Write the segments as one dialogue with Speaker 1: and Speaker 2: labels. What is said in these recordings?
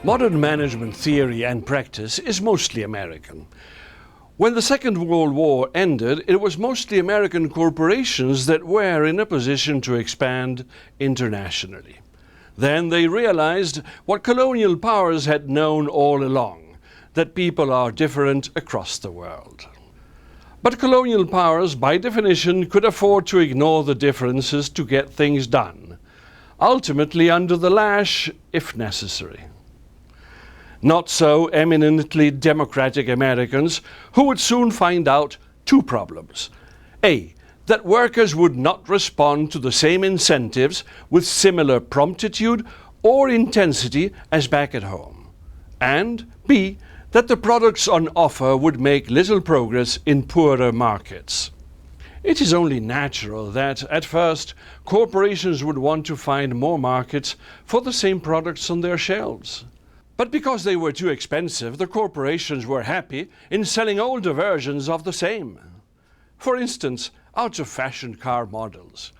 Speaker 1: Modern management theory and practice is mostly American. When the Second World War ended, it was mostly American corporations that were in a position to expand internationally. Then they realized what colonial powers had known all along, that people are different across the world. But colonial powers, by definition, could afford to ignore the differences to get things done, ultimately under the lash if necessary. Not so eminently democratic Americans, who would soon find out two problems. A, that workers would not respond to the same incentives with similar promptitude or intensity as back at home. And B, that the products on offer would make little progress in poorer markets. It is only natural that, at first, corporations would want to find more markets for the same products on their shelves. But because they were too expensive, the corporations were happy in selling older versions of the same. For instance, out-of-fashion car models,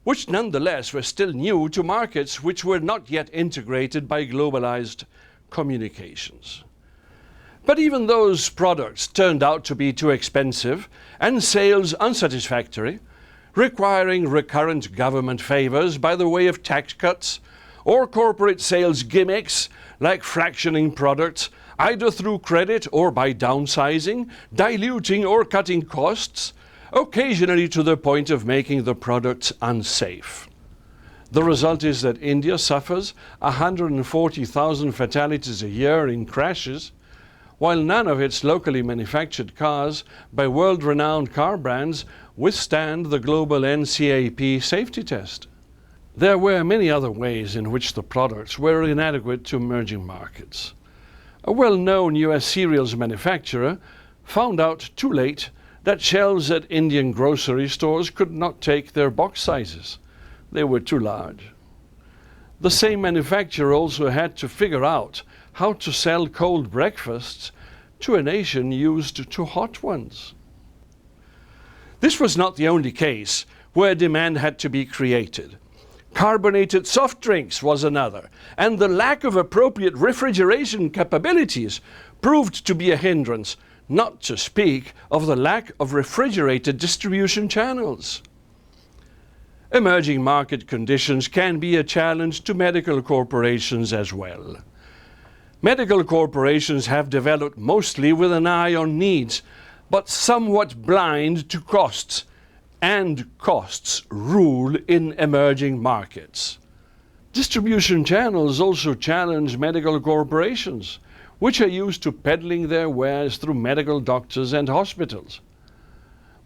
Speaker 1: which nonetheless were still new to markets which were not yet integrated by globalized communications. But even those products turned out to be too expensive and sales unsatisfactory, requiring recurrent government favors by the way of tax cuts or corporate sales gimmicks like fractioning products either through credit or by downsizing, diluting or cutting costs, occasionally to the point of making the products unsafe. The result is that India suffers 140,000 fatalities a year in crashes, while none of its locally manufactured cars by world-renowned car brands withstand the global NCAP safety test. There were many other ways in which the products were inadequate to emerging markets. A well-known US cereals manufacturer found out too late that shelves at Indian grocery stores could not take their box sizes. They were too large. The same manufacturer also had to figure out how to sell cold breakfasts to a nation used to hot ones. This was not the only case where demand had to be created. Carbonated soft drinks was another, and the lack of appropriate refrigeration capabilities proved to be a hindrance, not to speak of the lack of refrigerated distribution channels. Emerging market conditions can be a challenge to medical corporations as well. Medical corporations have developed mostly with an eye on needs, but somewhat blind to costs, and costs rule in emerging markets. Distribution channels also challenge medical corporations, which are used to peddling their wares through medical doctors and hospitals.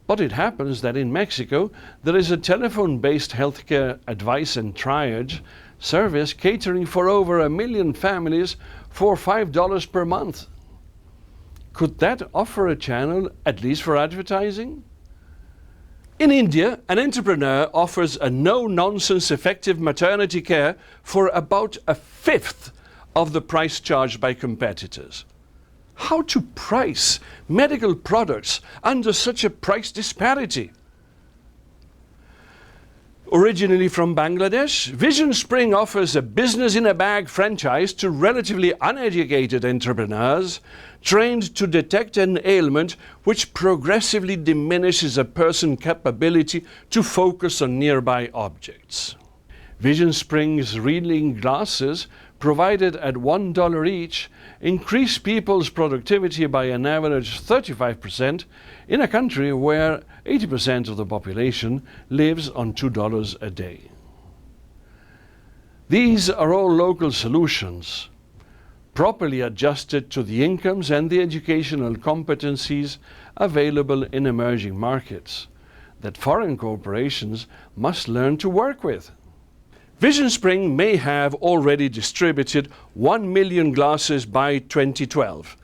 Speaker 1: But it happens that in Mexico there is a telephone-based healthcare advice and triage service catering for over 1 million families for $5 per month. Could that offer a channel, at least for advertising? In India, an entrepreneur offers a no-nonsense effective maternity care for about 1/5 of the price charged by competitors. How to price medical products under such a price disparity? Originally from Bangladesh, Vision Spring offers a business-in-a-bag franchise to relatively uneducated entrepreneurs trained to detect an ailment which progressively diminishes a person's capability to focus on nearby objects. Vision Spring's reading glasses, provided at $1 each, increase people's productivity by an average 35% in a country where 80% of the population lives on $2 a day. These are all local solutions, properly adjusted to the incomes and the educational competencies available in emerging markets, that foreign corporations must learn to work with. Vision Spring may have already distributed 1 million glasses by 2012,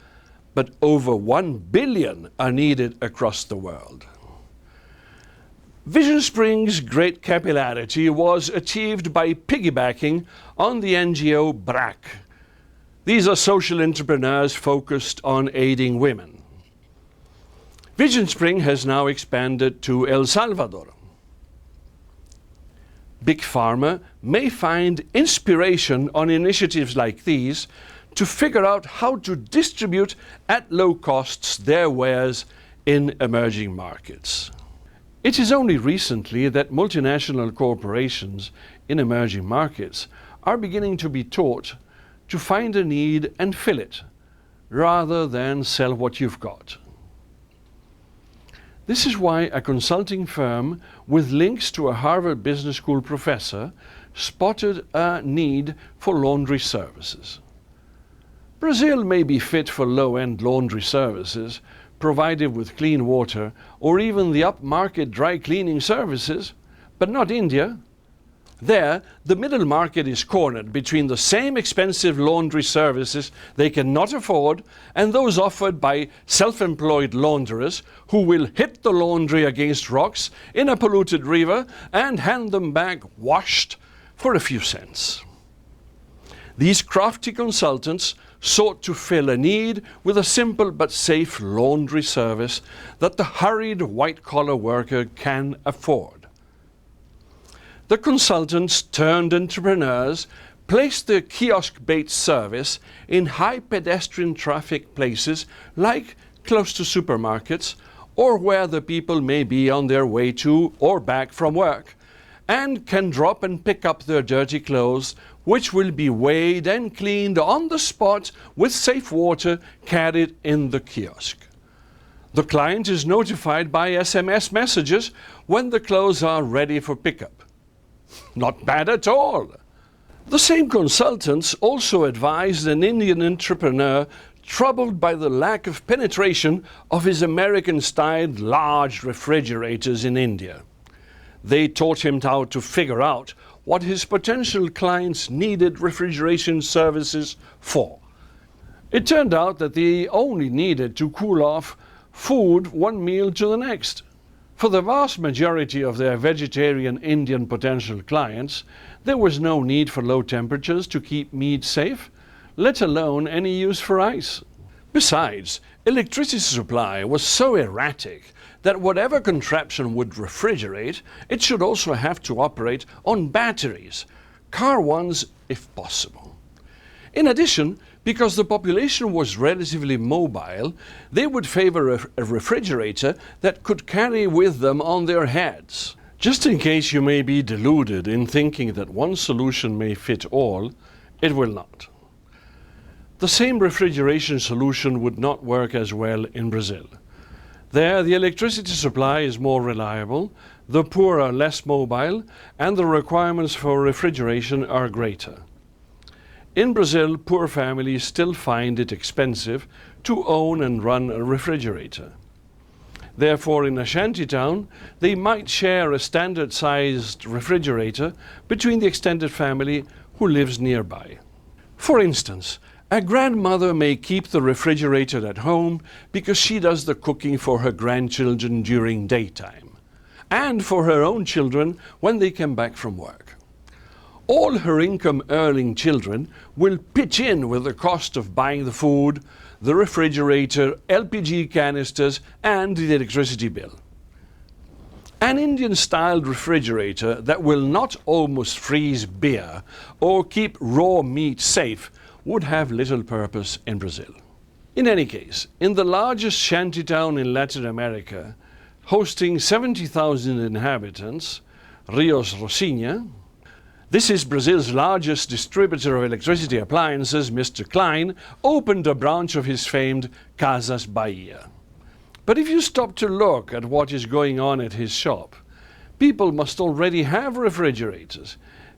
Speaker 1: but over 1 billion are needed across the world. Vision Spring's great capillarity was achieved by piggybacking on the NGO BRAC. These are social entrepreneurs focused on aiding women. Vision Spring has now expanded to El Salvador. Big Pharma may find inspiration on initiatives like these to figure out how to distribute at low costs their wares in emerging markets. It is only recently that multinational corporations in emerging markets are beginning to be taught to find a need and fill it, rather than sell what you've got. This is why a consulting firm with links to a Harvard Business School professor spotted a need for laundry services. Brazil may be fit for low-end laundry services, provided with clean water, or even the upmarket dry cleaning services, but not India. There, the middle market is cornered between the same expensive laundry services they cannot afford and those offered by self-employed launderers who will hit the laundry against rocks in a polluted river and hand them back washed for a few cents. These crafty consultants sought to fill a need with a simple but safe laundry service that the hurried white-collar worker can afford. The consultants turned entrepreneurs placed their kiosk-based service in high pedestrian traffic places like close to supermarkets or where the people may be on their way to or back from work, and can drop and pick up their dirty clothes, which will be weighed and cleaned on the spot with safe water carried in the kiosk. The client is notified by SMS messages when the clothes are ready for pickup. Not bad at all. The same consultants also advised an Indian entrepreneur troubled by the lack of penetration of his American-styled large refrigerators in India. They taught him how to figure out what his potential clients needed refrigeration services for. It turned out that they only needed to cool off food one meal to the next. For the vast majority of their vegetarian Indian potential clients, there was no need for low temperatures to keep meat safe, let alone any use for ice. Besides, electricity supply was so erratic that whatever contraption would refrigerate, it should also have to operate on batteries, car ones if possible. In addition, because the population was relatively mobile, they would favor a refrigerator that could carry with them on their heads. Just in case you may be deluded in thinking that one solution may fit all, it will not. The same refrigeration solution would not work as well in Brazil. There, the electricity supply is more reliable, the poor are less mobile, and the requirements for refrigeration are greater. In Brazil, poor families still find it expensive to own and run a refrigerator. Therefore, in a shantytown, they might share a standard-sized refrigerator between the extended family who lives nearby. For instance, a grandmother may keep the refrigerator at home because she does the cooking for her grandchildren during daytime, and for her own children when they come back from work. All her income-earning children will pitch in with the cost of buying the food, the refrigerator, LPG canisters, and the electricity bill. An Indian-styled refrigerator that will not almost freeze beer or keep raw meat safe would have little purpose in Brazil. In any case, in the largest shantytown in Latin America, hosting 70,000 inhabitants, Rios Rocinha, this is Brazil's largest distributor of electricity appliances, Mr. Klein, opened a branch of his famed Casas Bahia. But if you stop to look at what is going on at his shop, people must already have refrigerators,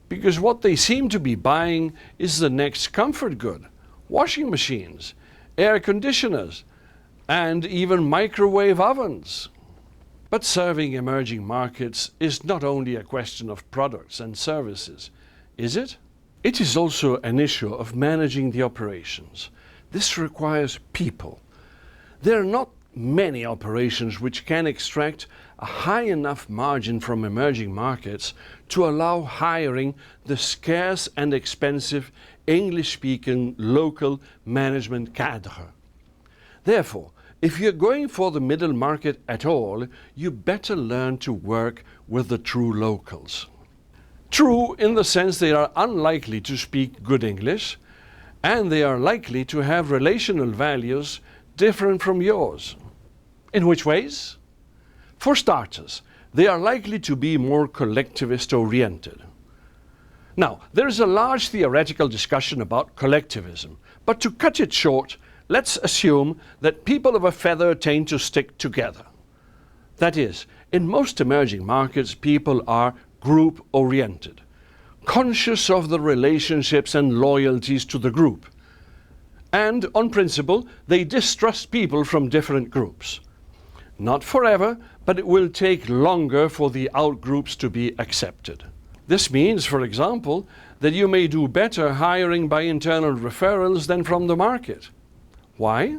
Speaker 1: because what they seem to be buying is the next comfort good, washing machines, air conditioners, and even microwave ovens. But serving emerging markets is not only a question of products and services, is it? It is also an issue of managing the operations. This requires people. There are not many operations which can extract a high enough margin from emerging markets to allow hiring the scarce and expensive English-speaking local management cadre. Therefore, if you're going for the middle market at all, you better learn to work with the true locals. True in the sense they are unlikely to speak good English, and they are likely to have relational values different from yours. In which ways? For starters, they are likely to be more collectivist-oriented. Now, there is a large theoretical discussion about collectivism, but to cut it short, let's assume that people of a feather tend to stick together. That is, in most emerging markets, people are group-oriented, conscious of the relationships and loyalties to the group. And, on principle, they distrust people from different groups. Not forever, but it will take longer for the outgroups to be accepted. This means, for example, that you may do better hiring by internal referrals than from the market. Why?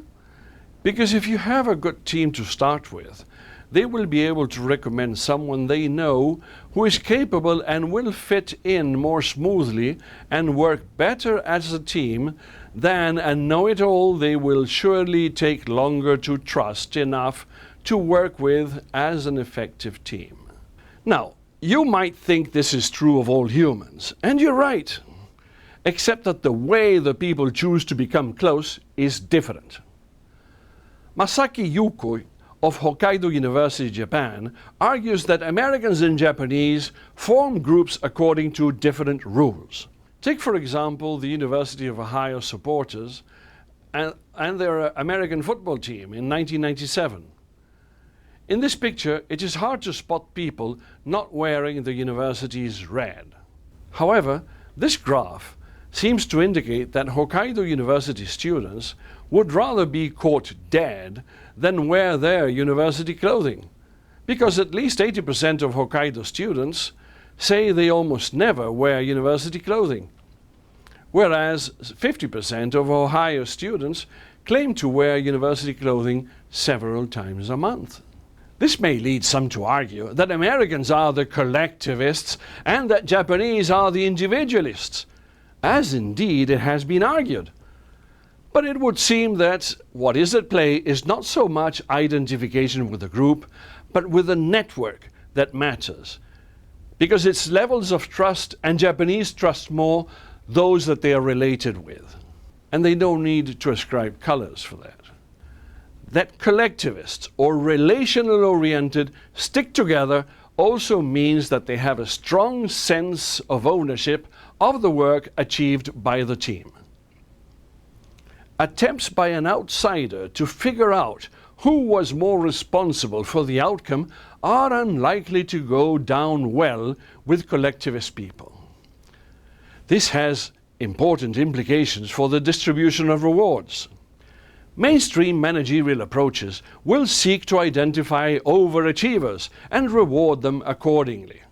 Speaker 1: Because if you have a good team to start with, they will be able to recommend someone they know who is capable and will fit in more smoothly and work better as a team than a know-it-all they will surely take longer to trust enough to work with as an effective team. Now, you might think this is true of all humans, and you're right, except that the way the people choose to become close is different. Masaki Yuko of Hokkaido University, Japan, argues that Americans and Japanese form groups according to different rules. Take, for example, the University of Ohio supporters and their American football team in 1997. In this picture, it is hard to spot people not wearing the university's red. However, this graph seems to indicate that Hokkaido University students would rather be caught dead than wear their university clothing, because at least 80% of Hokkaido students say they almost never wear university clothing, whereas 50% of Ohio students claim to wear university clothing several times a month. This may lead some to argue that Americans are the collectivists and that Japanese are the individualists, as indeed it has been argued. But it would seem that what is at play is not so much identification with a group, but with a network that matters, because it's levels of trust, and Japanese trust more those that they are related with. And they don't need to ascribe colors for that. That collectivists or relational-oriented stick together also means that they have a strong sense of ownership of the work achieved by the team. Attempts by an outsider to figure out who was more responsible for the outcome are unlikely to go down well with collectivist people. This has important implications for the distribution of rewards. Mainstream managerial approaches will seek to identify overachievers and reward them accordingly.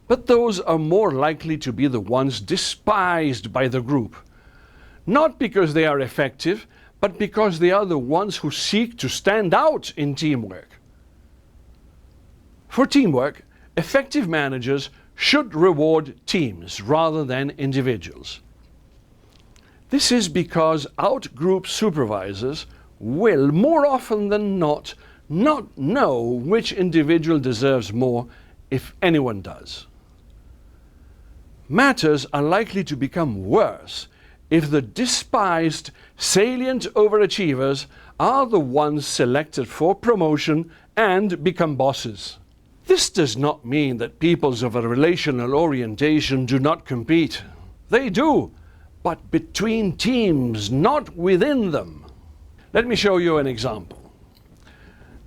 Speaker 1: But those are more likely to be the ones despised by the group, not because they are effective, but because they are the ones who seek to stand out in teamwork. For teamwork, effective managers should reward teams rather than individuals. This is because out-group supervisors will, more often than not know which individual deserves more, if anyone does. Matters are likely to become worse if the despised, salient overachievers are the ones selected for promotion and become bosses. This does not mean that peoples of a relational orientation do not compete. They do, but between teams, not within them. Let me show you an example.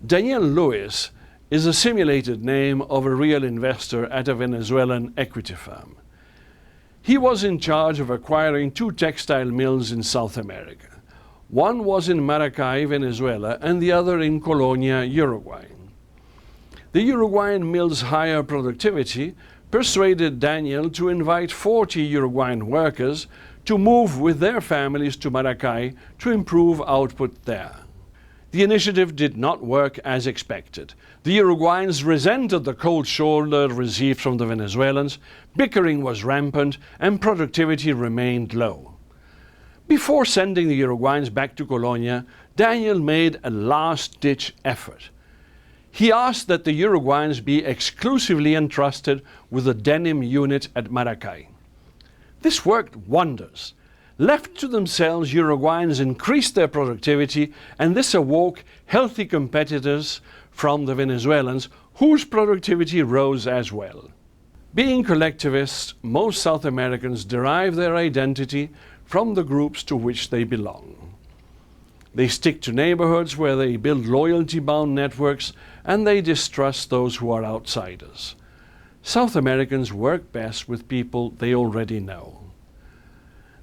Speaker 1: Daniel Lewis is a simulated name of a real investor at a Venezuelan equity firm. He was in charge of acquiring 2 textile mills in South America. One was in Maracay, Venezuela, and the other in Colonia, Uruguay. The Uruguayan mill's higher productivity persuaded Daniel to invite 40 Uruguayan workers to move with their families to Maracay to improve output there. The initiative did not work as expected. The Uruguayans resented the cold shoulder received from the Venezuelans, bickering was rampant, and productivity remained low. Before sending the Uruguayans back to Colonia, Daniel made a last-ditch effort. He asked that the Uruguayans be exclusively entrusted with the denim unit at Maracay. This worked wonders. Left to themselves, Uruguayans increased their productivity, and this awoke healthy competitors from the Venezuelans, whose productivity rose as well. Being collectivists, most South Americans derive their identity from the groups to which they belong. They stick to neighborhoods where they build loyalty-bound networks, and they distrust those who are outsiders. South Americans work best with people they already know.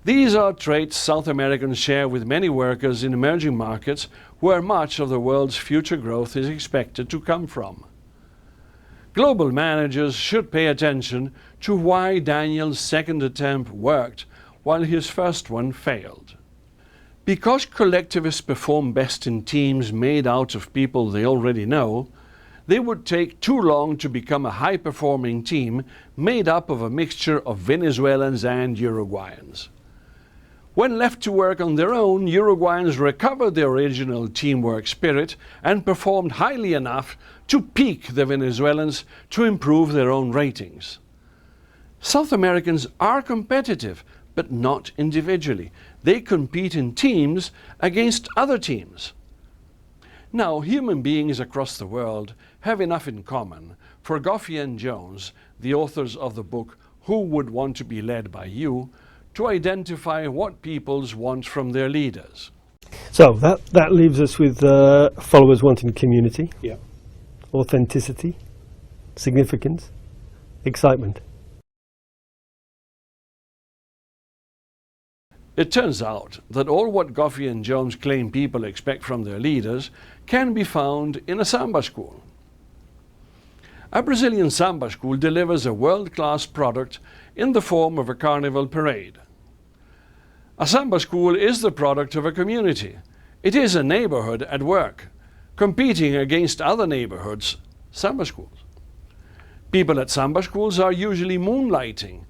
Speaker 1: These are traits South Americans share with many workers in emerging markets where much of the world's future growth is expected to come from. Global managers should pay attention to why Daniel's second attempt worked while his first one failed. Because collectivists perform best in teams made out of people they already know, they would take too long to become a high-performing team made up of a mixture of Venezuelans and Uruguayans. When left to work on their own, Uruguayans recovered the original teamwork spirit and performed highly enough to pique the Venezuelans to improve their own ratings. South Americans are competitive, but not individually. They compete in teams against other teams. Now, human beings across the world have enough in common for Goffey and Jones, the authors of the book Who Would Want to Be Led by You, to identify what peoples want from their leaders.
Speaker 2: So that leaves us with followers wanting community,
Speaker 1: Yeah.
Speaker 2: authenticity, significance, excitement.
Speaker 1: It turns out that all what Goffey and Jones claim people expect from their leaders can be found in a samba school. A Brazilian samba school delivers a world-class product in the form of a carnival parade. A samba school is the product of a community. It is a neighborhood at work, competing against other neighborhoods, samba schools. People at samba schools are usually moonlighting,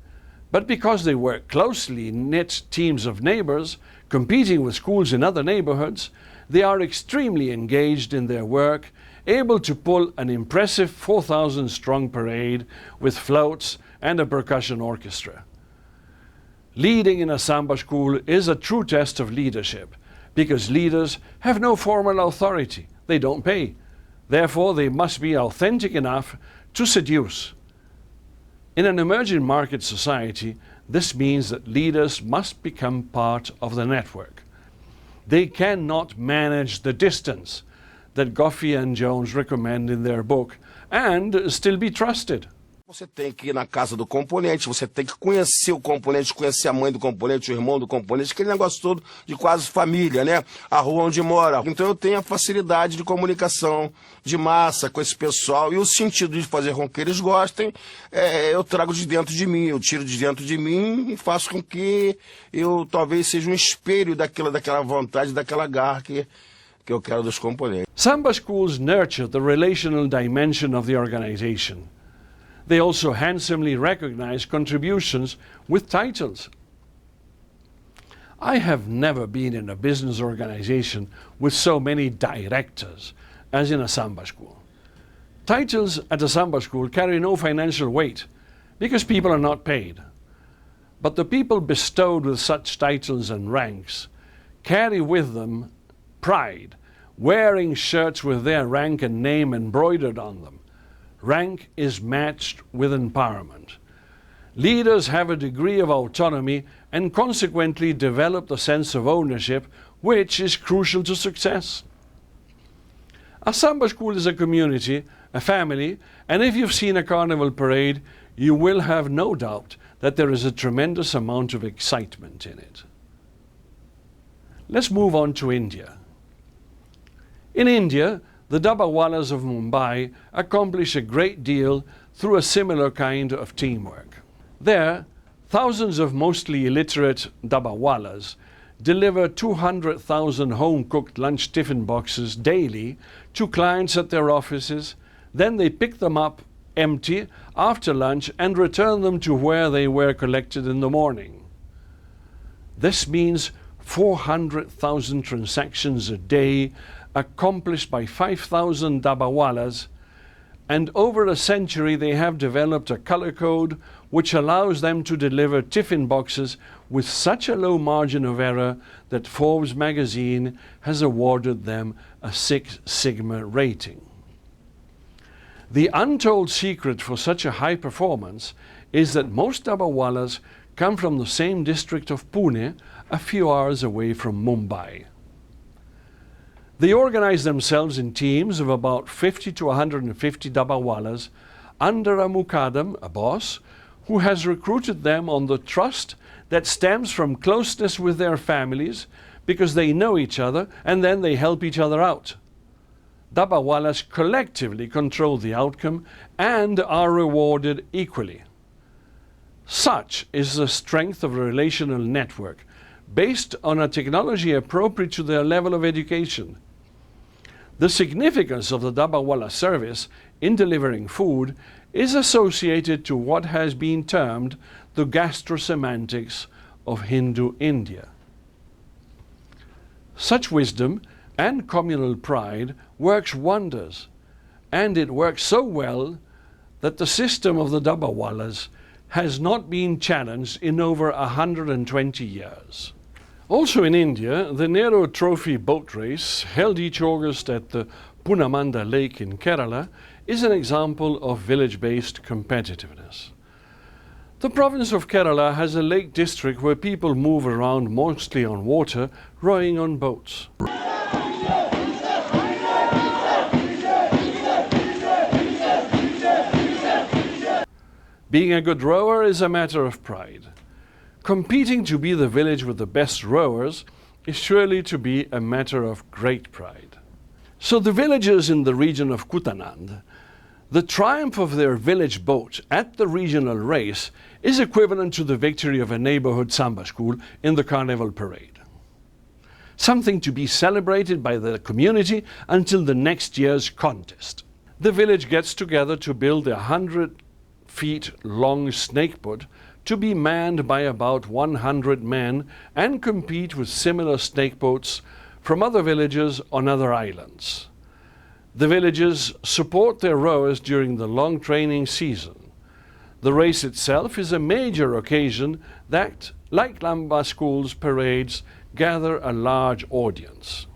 Speaker 1: but because they work closely knit teams of neighbors, competing with schools in other neighborhoods, they are extremely engaged in their work, able to pull an impressive 4,000-strong parade with floats and a percussion orchestra. Leading in a samba school is a true test of leadership, because leaders have no formal authority. They don't pay. Therefore, they must be authentic enough to seduce. In an emerging market society, this means that leaders must become part of the network. They cannot manage the distance that Goffey and Jones recommend in their book and still be trusted.
Speaker 3: Você tem que ir na casa do componente, você tem que conhecer o componente, conhecer a mãe do componente, o irmão do componente, aquele negócio todo de quase família, né? A rua onde mora. Então eu tenho a facilidade de comunicação de massa com esse pessoal e o sentido de fazer com que eles gostem, eu trago de dentro de mim, eu tiro de dentro de mim e faço com que eu talvez seja um espelho daquela vontade, daquela garra que eu quero dos componentes.
Speaker 1: Samba schools nurture the relational dimension of the organization. They also handsomely recognize contributions with titles. I have never been in a business organization with so many directors as in a samba school. Titles at a samba school carry no financial weight because people are not paid. But the people bestowed with such titles and ranks carry with them pride, wearing shirts with their rank and name embroidered on them. Rank is matched with empowerment. Leaders have a degree of autonomy and consequently develop the sense of ownership, which is crucial to success. A samba school is a community, a family, and if you've seen a carnival parade, you will have no doubt that there is a tremendous amount of excitement in it. Let's move on to India. In India, the Dabbawalas of Mumbai accomplish a great deal through a similar kind of teamwork. There, thousands of mostly illiterate Dabbawalas deliver 200,000 home-cooked lunch tiffin boxes daily to clients at their offices. Then they pick them up empty after lunch and return them to where they were collected in the morning. This means 400,000 transactions a day accomplished by 5,000 Dabbawalas, and over a century they have developed a color code which allows them to deliver tiffin boxes with such a low margin of error that Forbes magazine has awarded them a 6 Sigma rating. The untold secret for such a high performance is that most Dabbawallas come from the same district of Pune, a few hours away from Mumbai. They organize themselves in teams of about 50 to 150 Dabbawallas under a mukaddam, a boss, who has recruited them on the trust that stems from closeness with their families because they know each other and then they help each other out. Dabbawallas collectively control the outcome and are rewarded equally. Such is the strength of a relational network based on a technology appropriate to their level of education. The significance of the Dabbawala service in delivering food is associated to what has been termed the gastrosemantics of Hindu India. Such wisdom and communal pride works wonders, and it works so well that the system of the Dabbawallas has not been challenged in over 120 years. Also in India, the Nehru Trophy boat race, held each August at the Punamanda Lake in Kerala, is an example of village-based competitiveness. The province of Kerala has a lake district where people move around mostly on water, rowing on boats. Being a good rower is a matter of pride. Competing to be the village with the best rowers is surely to be a matter of great pride. So the villagers in the region of Kutanand, the triumph of their village boat at the regional race is equivalent to the victory of a neighborhood samba school in the carnival parade. Something to be celebrated by the community until the next year's contest. The village gets together to build a 100-feet-long snake boat to be manned by about 100 men and compete with similar snake boats from other villages on other islands. The villages support their rowers during the long training season. The race itself is a major occasion that, like Lamba schools' parades, gather a large audience.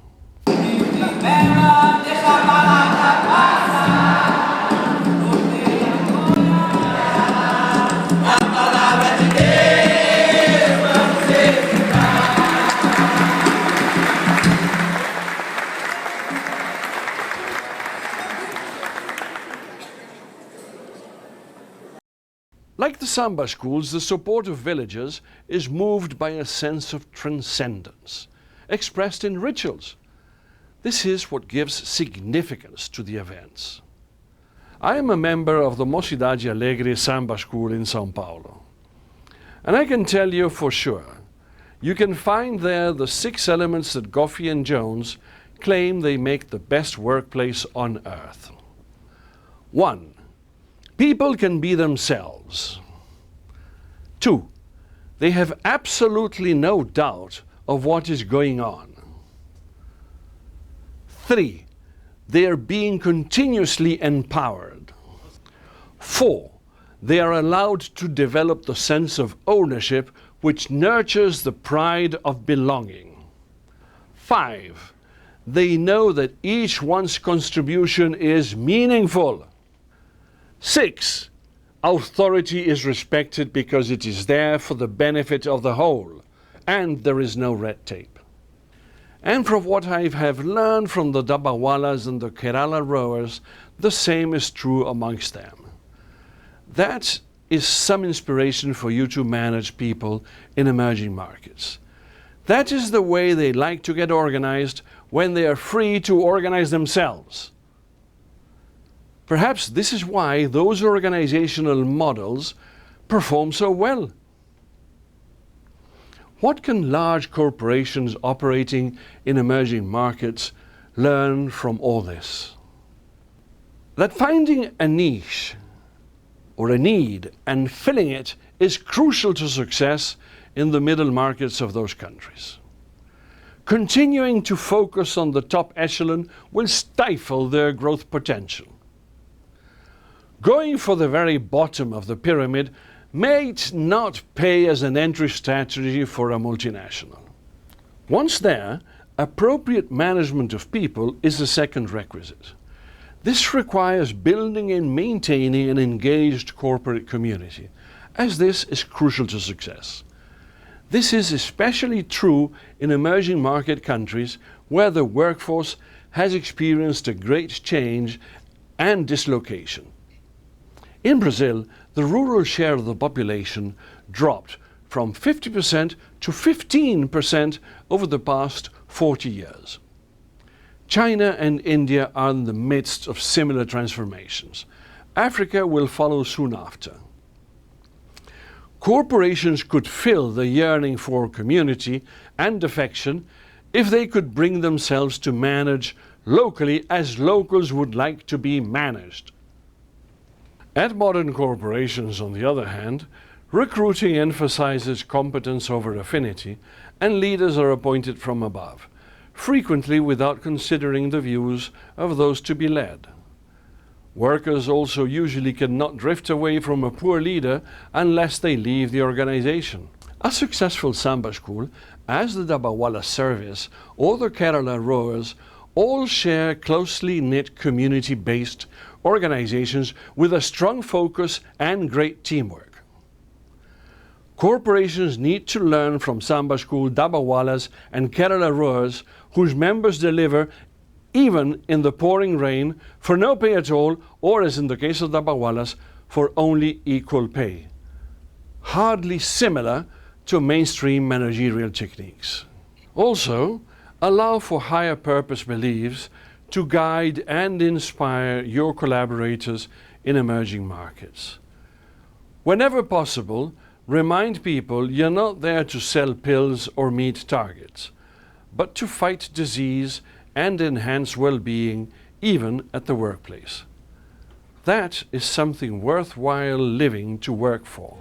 Speaker 1: Like the samba schools, the support of villagers is moved by a sense of transcendence, expressed in rituals. This is what gives significance to the events. I am a member of the Mocidade Alegre Samba School in São Paulo. And I can tell you for sure, you can find there the 6 elements that Goffey and Jones claim they make the best workplace on earth. 1. People can be themselves. 2. They have absolutely no doubt of what is going on. 3. They are being continuously empowered. 4. They are allowed to develop the sense of ownership which nurtures the pride of belonging. 5. They know that each one's contribution is meaningful. 6. Authority is respected because it is there for the benefit of the whole, and there is no red tape. And from what I have learned from the Dabbawalas and the Kerala rowers, the same is true amongst them. That is some inspiration for you to manage people in emerging markets. That is the way they like to get organized when they are free to organize themselves. Perhaps this is why those organizational models perform so well. What can large corporations operating in emerging markets learn from all this? That finding a niche or a need and filling it is crucial to success in the middle markets of those countries. Continuing to focus on the top echelon will stifle their growth potential. Going for the very bottom of the pyramid may not pay as an entry strategy for a multinational. Once there, appropriate management of people is the second requisite. This requires building and maintaining an engaged corporate community, as this is crucial to success. This is especially true in emerging market countries where the workforce has experienced a great change and dislocation. In Brazil, the rural share of the population dropped from 50% to 15% over the past 40 years. China and India are in the midst of similar transformations. Africa will follow soon after. Corporations could fill the yearning for community and affection if they could bring themselves to manage locally as locals would like to be managed. At modern corporations, on the other hand, recruiting emphasizes competence over affinity, and leaders are appointed from above, frequently without considering the views of those to be led. Workers also usually cannot drift away from a poor leader unless they leave the organization. A successful Samba school, as the Dabawala Service or the Kerala Rowers, all share closely knit community-based organizations with a strong focus and great teamwork. Corporations need to learn from Samba School, Dabawalas and Kerala Rowers, whose members deliver even in the pouring rain for no pay at all, or as in the case of Dabawalas, for only equal pay. Hardly similar to mainstream managerial techniques. Also, allow for higher purpose beliefs to guide and inspire your collaborators in emerging markets. Whenever possible, remind people you're not there to sell pills or meet targets, but to fight disease and enhance well-being even at the workplace. That is something worthwhile living to work for.